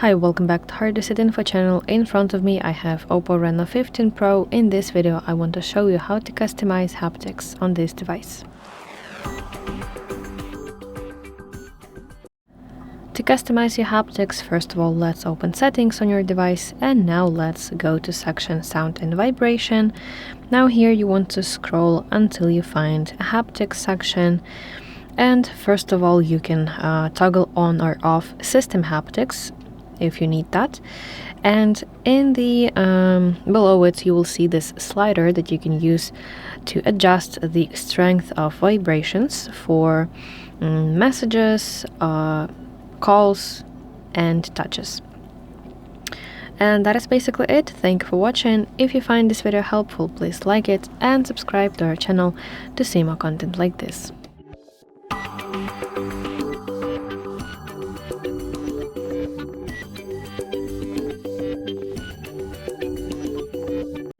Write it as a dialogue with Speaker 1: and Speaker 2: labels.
Speaker 1: Hi, welcome back to HardReset.Info channel. In front of me I have OPPO Reno15 Pro. In this video I want to show you how to customize haptics on this device. To customize your haptics, first of all, let's open settings on your device, and now let's go to section sound and vibration. Now here you want to scroll until you find a haptics section, and first of all you can toggle on or off System Haptics if you need that, and in the below it you will see this slider that you can use to adjust the strength of vibrations for messages, calls and touches. And that is basically it. Thank you for watching. If you find this video helpful, please like it and subscribe to our channel to see more content like this.